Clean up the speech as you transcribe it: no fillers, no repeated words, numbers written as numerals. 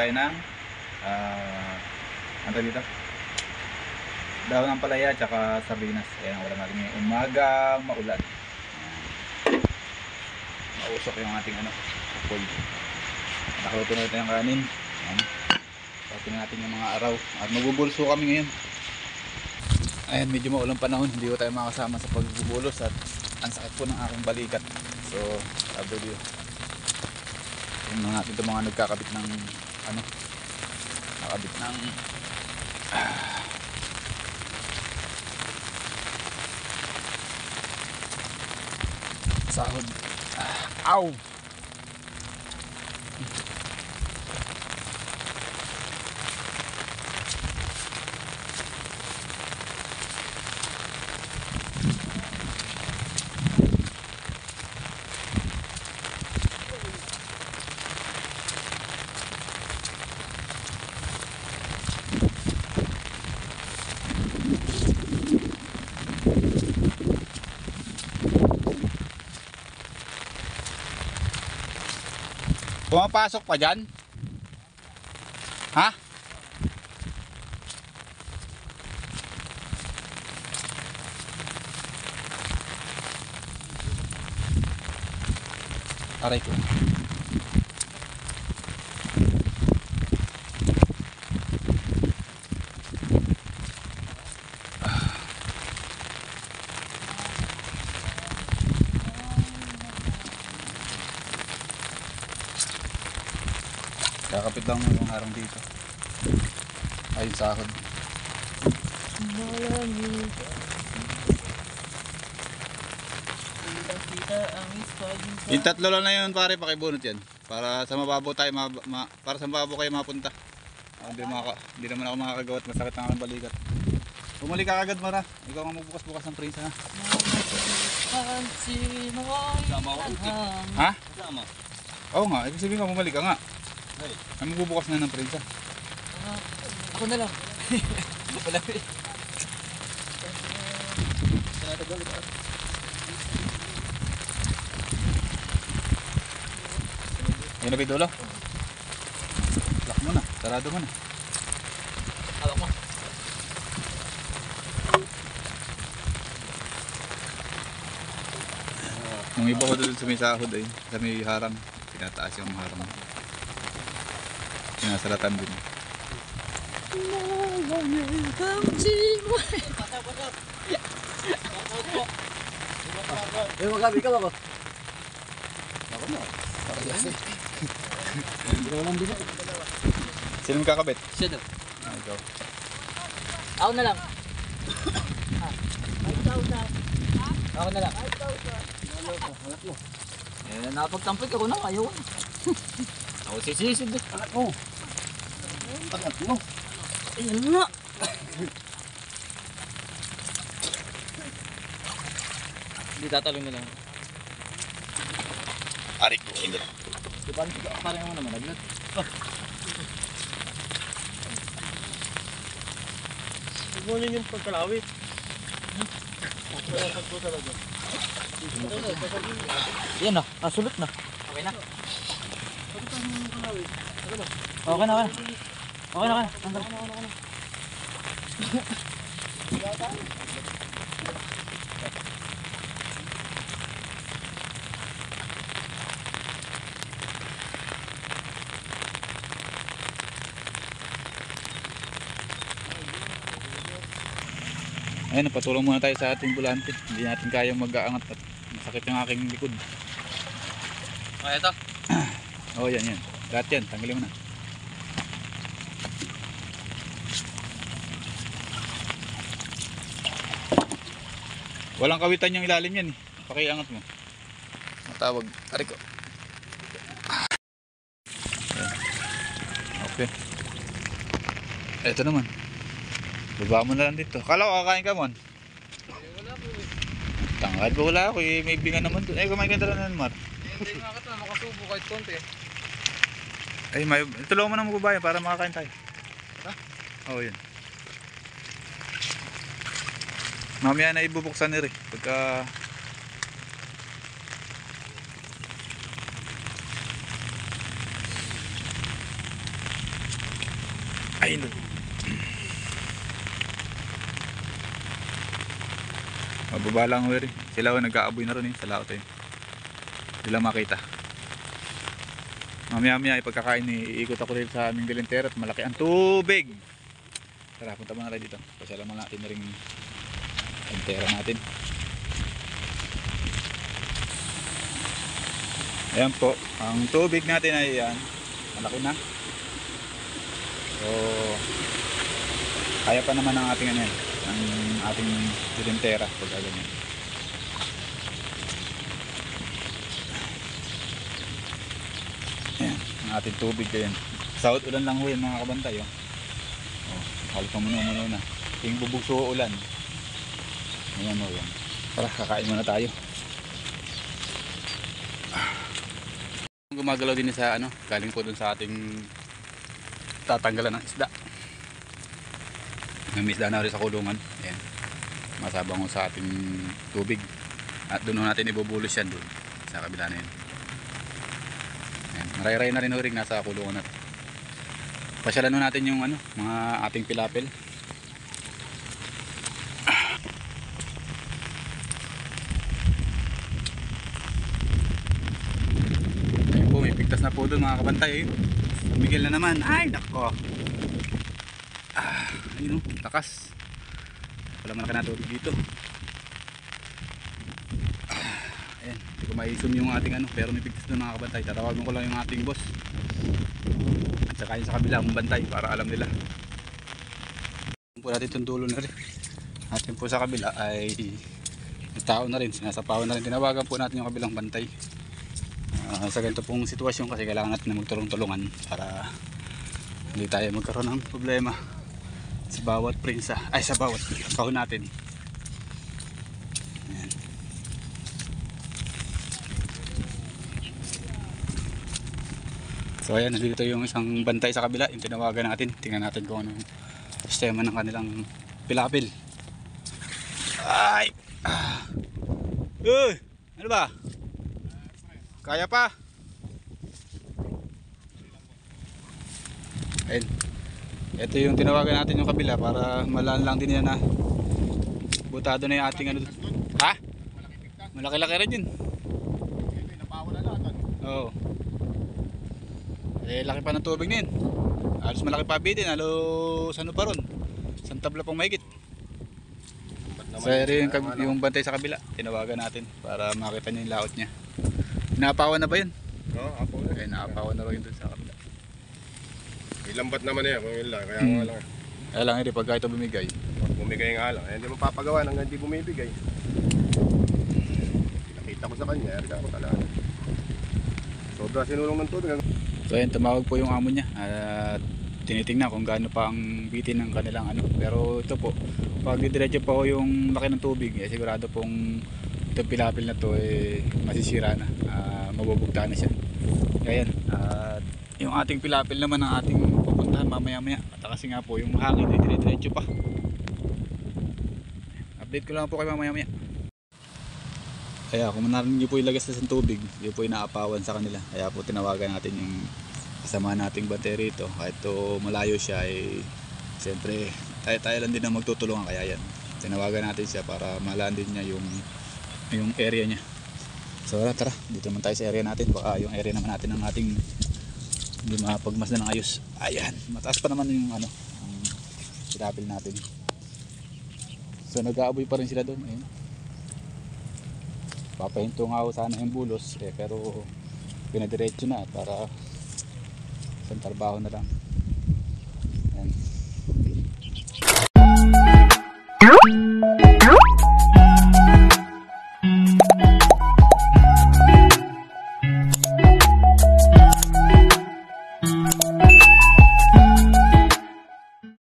tayo ng ano dito? Dahon ng palaya tsaka sardinas. Ayan, wala natin ngayong umagang maulan. Mausok yung ating upol. Nakaluto na ito yung kanin. Ayan. Patin natin yung mga araw. At magbubulso kami ngayon. Ayan, medyo maulang panahon. Hindi ko tayo makasama sa pagbubulos at ang sakit po ng aking balikat. So, sabi dito. Yung mga nagkakabit ng nakabit ng sahod. Ow! Pumapasok pa dyan? Ha? Aray ko. Kakapit lang yung harang dito. Ayun sahod. Yung tatlo lang na yun pare, pakibunot yan. Para sa mababaw tayo, para sa mababaw kayo mapunta. Hindi naman ako makakagawa at masakit ang aking balikat. Bumalik ka agad Mara. Ikaw nga magbukas-bukas ng prinsa ha. Ha? Oo nga, ibig sabihin ka bumalik ka nga. Ay magbubukas na ng prinsa. Ako na lang. Malapit. Ayun na bidolo. Lock mo na, sarado mo na. Hawak mo. Yung iba ko doon sa may sahod ay, sa may harang. Tinataas yung harang. Sinasalatan din. Eh, magabi ka ba ko? Ako na. Sinong kakabit? Siya daw. Ikaw. Ako na lang. Ako na lang. Eh, napagtampik ako na. Ayaw. Ako sisisid eh. Oh. Pagat mo. Ayan nga. Hindi tatalong na lang. Arik ko. Init. Parang mo naman naglat. Kunin yung pagkalawit. Wala po talaga. Yan na, nasulot na. Okay na. Okay na, okay na. Okay na, okay na. Ayun, napatulong muna tayo sa ating bulante. Hindi natin kayang mag-aangat at masakit yung aking likod. Okay, ito. Oh, yan. Lahat yan, tanggalin mo na. Walang kawitan yung ilalim yan eh. Pakiangat mo. Matawag. Arik ko. Okay. Ito naman. Baba mo na lang dito. Kala ko kakain ka mon. Wala po eh. Tangad ba wala ako eh. May bingan naman doon. Eh kumain ka na naman Mar. Hindi nga kita makasubo kahit konti. Ay may tulungan mo na magbabayan para makakain tayo. Ha? Oo yun. Mamaya na ibubuksan ni Rick pagka Ayun. Mababa lang ho rin. Sila ho nag-aaboy na rin sa laot eh. Hindi lang makita. Mamaya ipagkakain iikot ako rin sa aming galintera at malaki ang tubig. Tara, punta muna tayo dito. Pasalaman natin na rin galintera natin. Ayan po, ang tubig natin ay yan, malaki na. So, kaya pa naman ang ating ano yan, ang ating galintera pag ganyan. Ayan, ang ating tubig yan. South ulan lang ho yan mga kabantay. Halos pamuno-muno na. Yung bubugso ulan. Ayan ho yan. Tara, kakain muna tayo. Gumagalaw din sa ano, galing po dun sa ating tatanggalan ng isda. May isda na rin sa kulungan. Ayan. Masabang ho sa ating tubig. At doon natin ibubulos yan doon sa kabila na yun. Ayan. Maray-ray na rin ho rin nasa kulungan natin. Pasyalan natin yung ano, mga ating pilapil. Ayun po, may pigtas na po doon mga kabantay. Miguel na naman. Ay, nako. Ayun o, takas. Wala man na tubig dito. Ayan, hindi ko maisum yung ating ano, pero may pigtas doon mga kabantay. Tatawagan ko lang yung ating boss. At saka yung sa kabila ang bantay para alam nila. Po natin itong dulo na rin. Atin po sa kabila ay tao na rin, sinasapawan na rin. Tinawagan po natin yung kabilang bantay. Sa ganito pong sitwasyon kasi kailangan natin na magtulong-tulungan para hindi tayo magkaroon ng problema sa bawat prinsa, ay sa bawat kahon natin. Ayan. So ayan, nandito yung isang bantay sa kabila, yung tinawagan natin. Tingnan natin kung ano yung sistema ng kanilang pilapil. Ay! Ano ba? Kaya pa? Ayun. Ito yung tinawagan natin yung kabila para malaan lang din yan na butado na yung ating ano. Ha? Malaki-laki rin yun. Oo. Eh, laki pa ng tubig na yun. Halos malaki pa bitin. Halos ano pa ron. Isang tabla pang mahigit. So yung bantay sa kabila, tinawagan natin para makita niya yung laot niya. Naapawan na ba yun? Oo, ako na. Okay, naapawan na rin dun sa kabila. Ilambat naman eh, kung yun lang. Kaya nga lang. Kaya lang hindi pagka ito bumigay. Pag bumigay nga lang. Hindi mo papagawa hanggang hindi bumibigay. Nakita ko sa kanya, erga ako talaga. Sobra sinulong ng tubig. So ayun, tumawag po yung amo niya at tinitingnan kung gaano pa ang bitin ng kanilang ano. Pero ito po, pag didiretso pa po yung laki ng tubig, eh, sigurado pong itong pilapil na to eh, masisira na, mabubugta na siya. Kaya yan, at yung ating pilapil naman ang ating pupuntahan mamaya-maya. At kasi nga po yung hangin ay diretso pa. Update ko lang po kayo mamaya-maya. Kaya kung narinig nyo po ilagas na sa tubig, yun po yung naapawan sa kanila. Kaya po tinawagan natin yung kasama nating bantay rito. Kahit to malayo siya ay siyempre tayo lang din ang magtutulungan. Kaya yan, tinawagan natin siya para malaan din niya yung area niya. So tara, dito naman tayo sa area natin. Baka yung area naman natin ng ating hindi mapagmas na ng ayos. Ayan, mataas pa naman yung ano, ang pilapil natin. So nag-aaboy pa rin sila doon. Ayun. Papahinto nga ako sana yung bulos eh, pero pinadiretso na para sa trabaho na lang. Ayan.